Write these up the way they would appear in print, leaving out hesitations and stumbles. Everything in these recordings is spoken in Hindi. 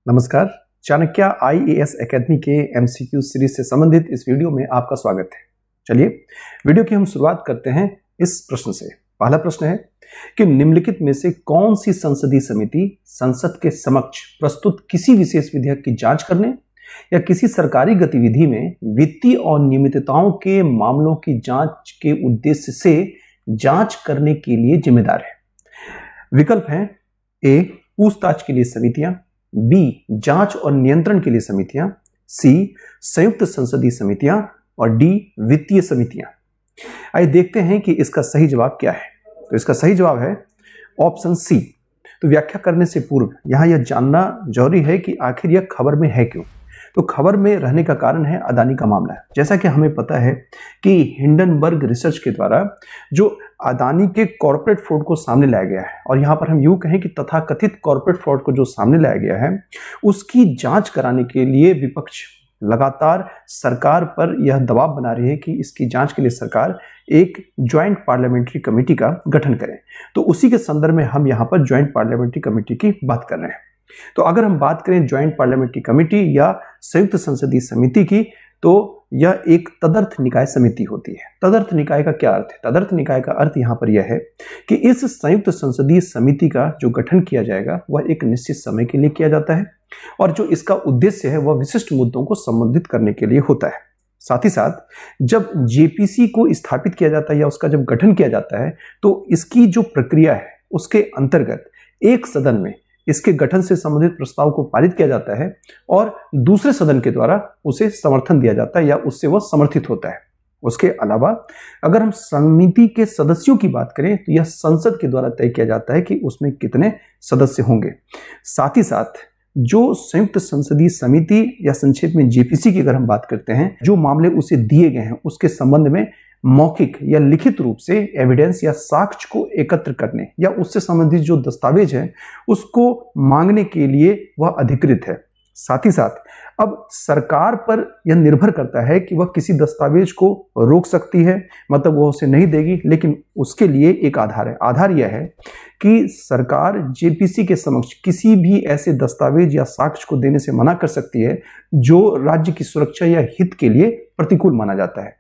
नमस्कार। चाणक्य आईएएस एकेडमी के एमसीक्यू सीरीज से संबंधित इस वीडियो में आपका स्वागत है। चलिए वीडियो की हम शुरुआत करते हैं इस प्रश्न से। पहला प्रश्न है कि निम्नलिखित में से कौन सी संसदीय समिति संसद के समक्ष प्रस्तुत किसी विशेष विधेयक की जांच करने या किसी सरकारी गतिविधि में वित्तीय अनियमितताओं के मामलों की जांच के उद्देश्य से जांच करने के लिए जिम्मेदार है। विकल्प हैं ए पूछताछ के लिए समितियां, बी जांच और नियंत्रण के लिए समितियां, सी संयुक्त संसदीय समितियां और डी वित्तीय समितियां। आइए देखते हैं कि इसका सही जवाब क्या है। तो इसका सही जवाब है ऑप्शन सी। तो व्याख्या करने से पूर्व यहां यह जानना जरूरी है कि आखिर यह खबर में है क्यों। तो खबर में रहने का कारण है अदानी का मामला। जैसा कि हमें पता है कि हिंडनबर्ग रिसर्च के द्वारा जो अदानी के कॉर्पोरेट फ्रॉड को सामने लाया गया है, और यहाँ पर हम यूं कहें कि तथाकथित कॉर्पोरेट फ्रॉड को जो सामने लाया गया है उसकी जांच कराने के लिए विपक्ष लगातार सरकार पर यह दबाव बना रही है कि इसकी जांच के लिए सरकार एक ज्वाइंट पार्लियामेंट्री कमेटी का गठन करे। तो उसी के संदर्भ में हम यहाँ पर ज्वाइंट पार्लियामेंट्री कमेटी की बात कर रहे हैं। तो अगर हम बात करें ज्वाइंट पार्लियामेंट्री कमेटी या संयुक्त संसदीय समिति की, तो यह एक तदर्थ निकाय समिति होती है। तदर्थ निकाय का क्या अर्थ है? तदर्थ निकाय का अर्थ यहाँ पर यह है कि इस संयुक्त संसदीय समिति का जो गठन किया जाएगा वह एक निश्चित समय के लिए किया जाता है और जो इसका उद्देश्य है वह विशिष्ट मुद्दों को संबोधित करने के लिए होता है। साथ ही साथ जब जेपीसी को स्थापित किया जाता है या उसका जब गठन किया जाता है तो इसकी जो प्रक्रिया है उसके अंतर्गत एक सदन में इसके गठन से संबंधित प्रस्ताव को पारित किया जाता है और दूसरे सदन के द्वारा उसे समर्थन दिया जाता है या उससे वह समर्थित होता है। उसके अलावा अगर हम समिति के सदस्यों की बात करें तो यह संसद के द्वारा तय किया जाता है कि उसमें कितने सदस्य होंगे। साथ ही साथ जो संयुक्त संसदीय समिति या संक्षेप में जेपीसी की अगर हम बात करते हैं, जो मामले उसे दिए गए हैं उसके संबंध में मौखिक या लिखित रूप से एविडेंस या साक्ष्य को एकत्र करने या उससे संबंधित जो दस्तावेज है उसको मांगने के लिए वह अधिकृत है। साथ ही साथ अब सरकार पर यह निर्भर करता है कि वह किसी दस्तावेज को रोक सकती है, मतलब वह उसे नहीं देगी, लेकिन उसके लिए एक आधार है। आधार यह है कि सरकार जेपीसी के समक्ष किसी भी ऐसे दस्तावेज या साक्ष्य को देने से मना कर सकती है जो राज्य की सुरक्षा या हित के लिए प्रतिकूल माना जाता है।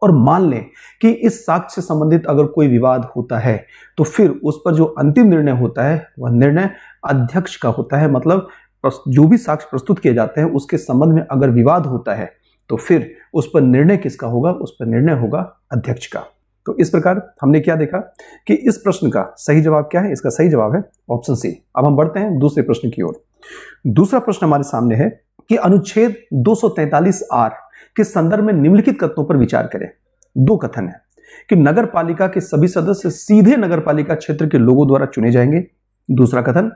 और मान लें कि इस साक्ष्य से संबंधित अगर कोई विवाद होता है तो फिर उस पर जो अंतिम निर्णय होता है वह निर्णय अध्यक्ष का होता है। मतलब जो भी साक्ष्य प्रस्तुत किए जाते हैं उसके संबंध में अगर विवाद होता है तो फिर उस पर निर्णय किसका होगा? उस पर निर्णय होगा अध्यक्ष का। तो इस प्रकार हमने क्या देखा कि इस प्रश्न का सही जवाब क्या है? इसका सही जवाब है ऑप्शन सी। अब हम बढ़ते हैं दूसरे प्रश्न की ओर। दूसरा प्रश्न हमारे सामने है कि अनुच्छेद 243(r) के संदर्भ में निम्नलिखित कथनों पर विचार करें। दो कथन है कि नगर पालिका के सभी सदस्य सीधे नगर पालिका क्षेत्र के लोगों द्वारा चुने जाएंगे। दूसरा कथन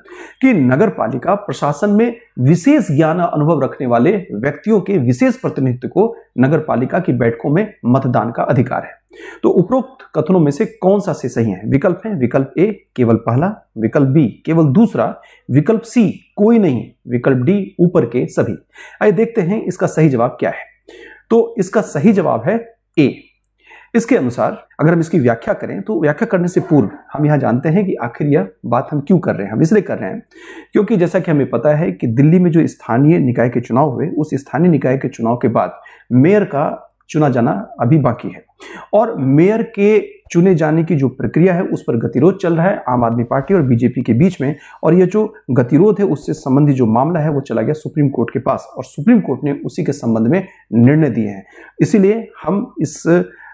कि नगर पालिका प्रशासन में विशेष ज्ञान और अनुभव रखने वाले व्यक्तियों के विशेष प्रतिनिधित्व को नगर पालिका की बैठकों में मतदान का अधिकार है। तो उपरोक्त कथनों में से कौन सा से सही है? विकल्प है विकल्प ए केवल पहला, विकल्प बी केवल दूसरा, विकल्प सी कोई नहीं, विकल्प डी ऊपर के सभी। आइए देखते हैं इसका सही जवाब क्या है। तो इसका सही जवाब है ए। इसके अनुसार अगर हम इसकी व्याख्या करें तो व्याख्या करने से पूर्व हम यहां जानते हैं कि आखिर यह बात हम क्यों कर रहे हैं। हम इसलिए कर रहे हैं क्योंकि जैसा कि हमें पता है कि दिल्ली में जो स्थानीय निकाय के चुनाव हुए, उस स्थानीय निकाय के चुनाव के बाद मेयर का चुना जाना अभी बाकी है और मेयर के चुने जाने की जो प्रक्रिया है उस पर गतिरोध चल रहा है आम आदमी पार्टी और बीजेपी के बीच में। और ये जो गतिरोध है उससे संबंधित जो मामला है वो चला गया सुप्रीम कोर्ट के पास और सुप्रीम कोर्ट ने उसी के संबंध में निर्णय दिए हैं। इसीलिए हम इस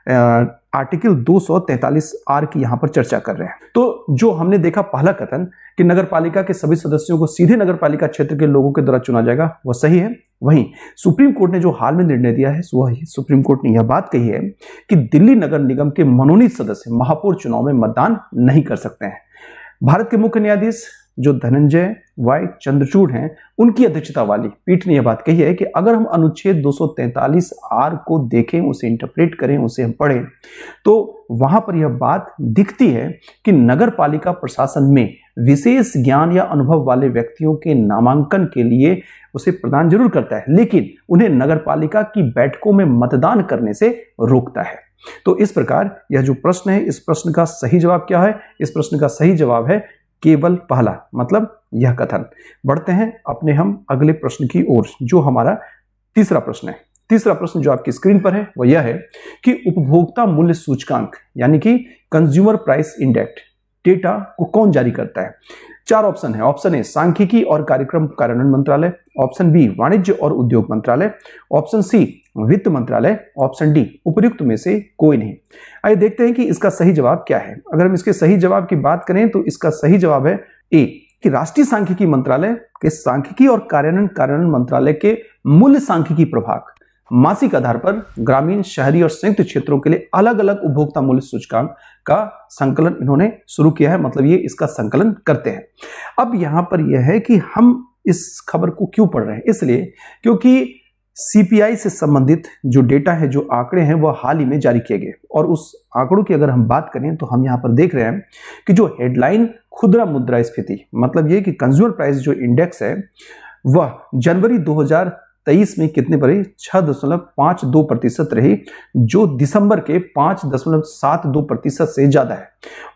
आर्टिकल 243(r) की यहां पर चर्चा कर रहे हैं। तो जो हमने देखा पहला कथन कि नगर पालिका के सभी सदस्यों को सीधे नगर पालिका क्षेत्र के लोगों के द्वारा चुना जाएगा वह सही है। वहीं सुप्रीम कोर्ट ने जो हाल में निर्णय दिया है वह सुप्रीम कोर्ट ने यह बात कही है कि दिल्ली नगर निगम के मनोनीत सदस्य महापौर चुनाव में मतदान नहीं कर सकते हैं। भारत के मुख्य न्यायाधीश जो धनंजय वाई चंद्रचूड़ हैं उनकी अध्यक्षता वाली पीठ ने यह बात कही है कि अगर हम अनुच्छेद 243(r) को देखें, उसे इंटरप्रेट करें, उसे हम पढ़ें तो वहां पर यह बात दिखती है कि नगर पालिका प्रशासन में विशेष ज्ञान या अनुभव वाले व्यक्तियों के नामांकन के लिए उसे प्रदान जरूर करता है, लेकिन उन्हें नगर पालिका की बैठकों में मतदान करने से रोकता है। तो इस प्रकार यह जो प्रश्न है, इस प्रश्न का सही जवाब क्या है? इस प्रश्न का सही जवाब है केवल पहला, मतलब यह कथन। बढ़ते हैं अपने हम अगले प्रश्न की ओर, जो हमारा तीसरा प्रश्न है। तीसरा प्रश्न जो आपकी स्क्रीन पर है वह यह है कि उपभोक्ता मूल्य सूचकांक यानी कि कंज्यूमर प्राइस इंडेक्स डेटा को कौन जारी करता है? 4 ऑप्शन है। ऑप्शन ए सांख्यिकी और कार्यक्रम कार्यान्वयन मंत्रालय, ऑप्शन बी वाणिज्य और उद्योग मंत्रालय, ऑप्शन सी वित्त मंत्रालय, ऑप्शन डी उपयुक्त में से कोई नहीं। आइए देखते हैं कि इसका सही जवाब क्या है। अगर हम इसके सही जवाब की बात करें तो इसका सही जवाब है ए कि राष्ट्रीय सांख्यिकी मंत्रालय के सांख्यिकी और कार्यान्वयन मंत्रालय के मूल्य सांख्यिकी प्रभाग मासिक आधार पर ग्रामीण, शहरी और संयुक्त क्षेत्रों के लिए अलग अलग उपभोक्ता मूल्य सूचकांक का संकलन इन्होंने शुरू किया है, मतलब ये इसका संकलन करते हैं। अब यहां पर यह है कि हम इस खबर को क्यों पढ़ रहे हैं, इसलिए क्योंकि सीपीआई से संबंधित जो डेटा है, जो आंकड़े हैं, वह हाल ही में जारी किए गए और उस आंकड़ों की अगर हम बात करें तो हम यहां पर देख रहे हैं कि जो हेडलाइन खुदरा मुद्रास्फीति, मतलब ये कि कंज्यूमर प्राइस जो इंडेक्स है वह जनवरी 2023 में कितने पर रही? 6.52% रही, जो दिसंबर के 5.72% से ज्यादा है।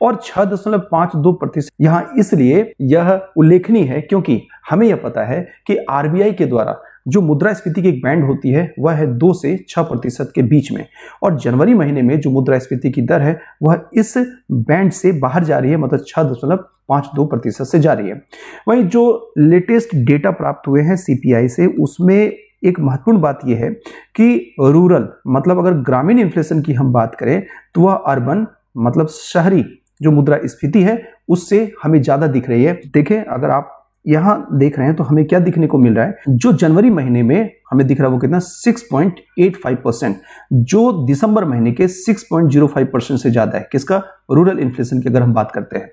और 6.52% यहां इसलिए यह उल्लेखनीय है क्योंकि हमें यह पता है कि आरबीआई के द्वारा जो मुद्रास्फीति की एक बैंड होती है वह है 2 से 6% के बीच में, और जनवरी महीने में जो मुद्रास्फीति की दर है वह इस बैंड से बाहर जा रही है, मतलब 6.52% से जा रही है। वहीं जो लेटेस्ट डेटा प्राप्त हुए हैं सीपीआई से, उसमें एक महत्वपूर्ण बात यह है कि रूरल, मतलब अगर ग्रामीण इन्फ्लेशन की हम बात करें तो वह अर्बन, मतलब शहरी जो मुद्रास्फीति है उससे हमें ज्यादा दिख रही है। देखें, अगर आप यहां देख रहे हैं तो हमें क्या दिखने को मिल रहा है, जो जनवरी महीने में हमें दिख रहा है वो कितना 6.85%, जो दिसंबर महीने के 6.05% से ज्यादा है। किसका? रूरल इन्फ्लेशन की अगर हम बात करते हैं।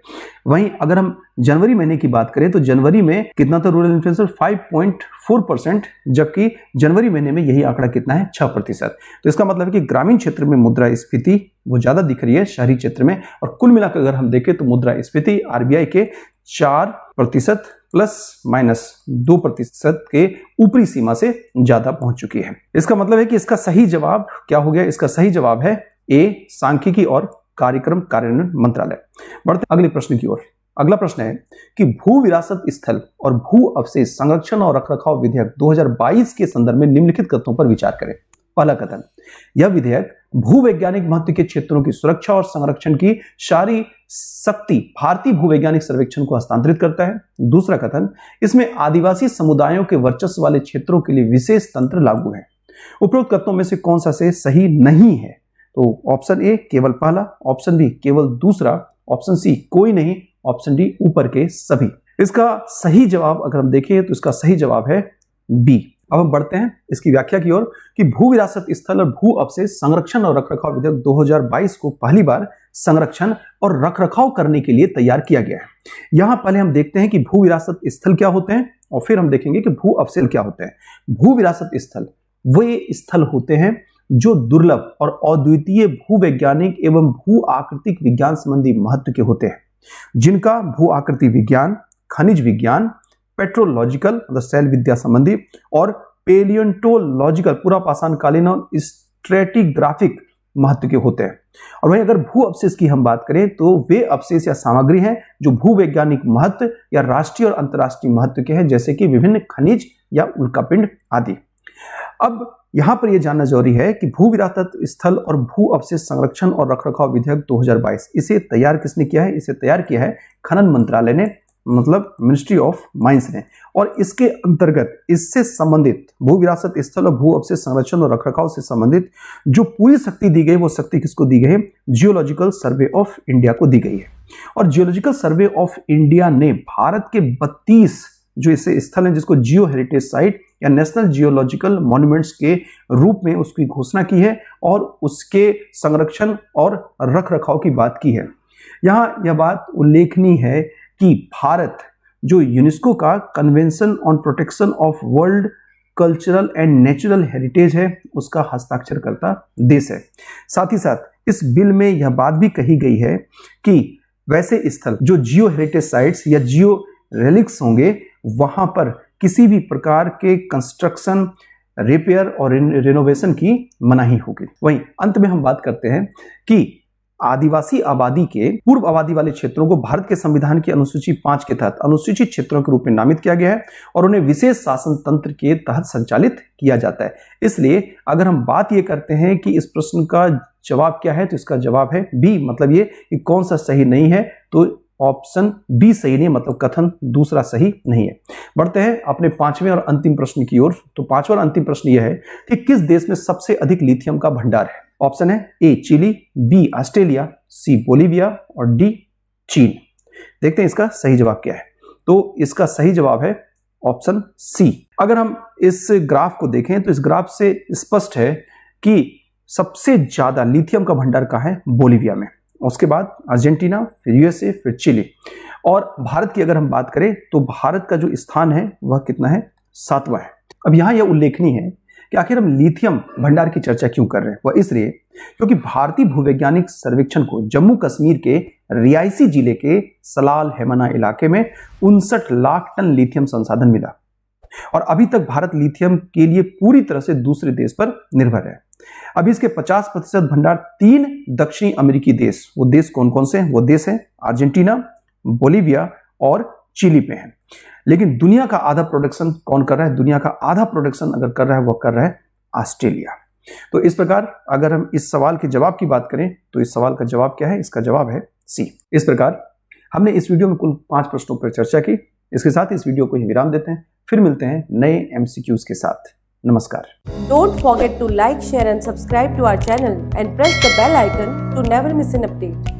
वहीं अगर हम जनवरी महीने की बात करें तो जनवरी में कितना था रूरल इन्फ्लेशन? 5.4%, जबकि जनवरी महीने में यही आंकड़ा कितना है? 6%। तो इसका मतलब है कि ग्रामीण क्षेत्र में मुद्रास्फीति वो ज्यादा दिख रही है शहरी क्षेत्र में, और कुल मिलाकर अगर हम देखें तो मुद्रास्फीति आरबीआई के 4% ±2% के ऊपरी सीमा से ज्यादा पहुंच चुकी है। इसका मतलब है कि इसका सही जवाब क्या हो गया? इसका सही जवाब है ए सांख्यिकी और कार्यक्रम कार्यान्वयन मंत्रालय। बढ़ते अगले प्रश्न की ओर। अगला प्रश्न है कि भू विरासत स्थल और भू अवशेष संरक्षण और रखरखाव विधेयक 2022 के संदर्भ में निम्नलिखित कथनों पर विचार करें। पहला कथन, यह विधेयक भूवैज्ञानिक महत्व के क्षेत्रों की सुरक्षा और संरक्षण की सारी शक्ति भारतीय भूवैज्ञानिक सर्वेक्षण को हस्तांतरित करता है। दूसरा कथन, इसमें आदिवासी समुदायों के वर्चस्व वाले क्षेत्रों के लिए विशेष तंत्र लागू है। उपरोक्त कथनों में से कौन सा से सही नहीं है? तो ऑप्शन ए केवल पहला, ऑप्शन बी केवल दूसरा, ऑप्शन सी कोई नहीं, ऑप्शन डी ऊपर के सभी। इसका सही जवाब अगर हम देखें तो इसका सही जवाब है बी। अब हम बढ़ते हैं इसकी व्याख्या की ओर कि भू विरासत स्थल और भू अवशेष संरक्षण और रखरखाव विधेयक 2022 को पहली बार संरक्षण और रखरखाव करने के लिए तैयार किया गया है। यहां पहले हम देखते हैं कि भू विरासत स्थल क्या होते हैं और फिर हम देखेंगे कि भू अवशेष क्या होते हैं। भू विरासत स्थल वे स्थल होते हैं जो दुर्लभ और अद्वितीय भूवैज्ञानिक एवं भू आकृतिक विज्ञान संबंधी महत्व के होते हैं, जिनका भू आकृति विज्ञान, खनिज विज्ञान, पेट्रोलॉजिकल मतलब शैल विद्या संबंधी और पेलियोंटोलॉजिकल पूरा पाषाणकालीन और स्ट्रेटिग्राफिक महत्व के होते हैं। और वहीं अगर भू अवशेष की हम बात करें तो वे अवशेष या सामग्री हैं जो भूवैज्ञानिक महत्व या राष्ट्रीय और अंतर्राष्ट्रीय महत्व के हैं, जैसे कि विभिन्न खनिज या उल्कापिंड आदि। अब यहां पर यह जानना जरूरी है कि भू विरासत स्थल और भू अवशेष संरक्षण और रखरखाव विधेयक 2022 इसे तैयार किसने किया है? इसे तैयार किया है खनन मंत्रालय ने, मतलब मिनिस्ट्री ऑफ माइंस ने। और इसके अंतर्गत इससे संबंधित भू विरासत स्थल और भू अवशेष संरक्षण और रखरखाव से संबंधित जो पूरी शक्ति दी गई, वो शक्ति किसको दी गई है? जियोलॉजिकल सर्वे ऑफ इंडिया को दी गई है। और जियोलॉजिकल सर्वे ऑफ इंडिया ने भारत के 32 जो ऐसे स्थल हैं जिसको जियो हेरिटेज साइट या नेशनल जियोलॉजिकल मॉन्यूमेंट्स के रूप में उसकी घोषणा की है और उसके संरक्षण और रखरखाव की बात की है। यहाँ यह बात उल्लेखनीय है कि भारत जो यूनेस्को का convention on protection of world cultural and natural heritage है, उसका हस्ताक्षरकर्ता देश है। साथ ही साथ इस बिल में यह बात भी कही गई है कि वैसे स्थल जो जियो हेरिटेज साइट्स या जियो रेलिक्स होंगे, वहां पर किसी भी प्रकार के कंस्ट्रक्शन, रिपेयर और रिनोवेशन की मनाही होगी। वहीं अंत में हम बात करते हैं कि आदिवासी आबादी के पूर्व आबादी वाले क्षेत्रों को भारत के संविधान की अनुसूची 5 के तहत अनुसूचित क्षेत्रों के रूप में नामित किया गया है और उन्हें विशेष शासन तंत्र के तहत संचालित किया जाता है। इसलिए अगर हम बात ये करते हैं कि इस प्रश्न का जवाब क्या है, तो इसका जवाब है बी। मतलब ये कि कौन सा सही नहीं है, तो ऑप्शन बी सही नहीं, मतलब कथन दूसरा सही नहीं है। बढ़ते हैं अपने पांचवें और अंतिम प्रश्न की ओर। तो पांचवा और अंतिम प्रश्न यह है कि किस देश में सबसे अधिक लिथियम का भंडार है। ऑप्शन है ए चिली, बी ऑस्ट्रेलिया, सी बोलीविया और डी चीन। देखते हैं इसका सही जवाब क्या है। तो इसका सही जवाब है ऑप्शन सी। अगर हम इस ग्राफ को देखें तो इस ग्राफ से स्पष्ट है कि सबसे ज्यादा लिथियम का भंडार कहाँ है, बोलीविया में, उसके बाद अर्जेंटीना, फिर यूएसए, फिर चिली। और भारत की अगर हम बात करें तो भारत का जो स्थान है वह कितना है, 7वां है। अब यहाँ यह उल्लेखनीय है कि आखिर हम लिथियम भंडार की चर्चा क्यों कर रहे हैं। वह इसलिए क्योंकि भारतीय भूवैज्ञानिक सर्वेक्षण को जम्मू कश्मीर के रियासी जिले के सलाल हेमना इलाके में 59 लाख टन लिथियम संसाधन मिला और अभी तक भारत लिथियम के लिए पूरी तरह से दूसरे देश पर निर्भर है। अभी इसके 50% भंडार 3 दक्षिणी अमेरिकी देश, वो देश कौन कौन से हैं, वो देश है अर्जेंटीना, बोलीविया और चिली पे हैं। लेकिन दुनिया का आधा प्रोडक्शन कौन कर रहा है, दुनिया का आधा प्रोडक्शन अगर कर रहा है वो कर रहा है ऑस्ट्रेलिया। तो इस प्रकार अगर हम इस सवाल के जवाब की बात करें तो इस सवाल का जवाब क्या है, इसका जवाब है सी। इस प्रकार हमने इस वीडियो में कुल 5 प्रश्नों पर चर्चा की। इसके साथ इस वीडियो को ही विराम देते हैं, फिर मिलते हैं नए MCQs के साथ। नमस्कार। Don't forget to like, share and subscribe to our channel and press the bell icon to never miss an update.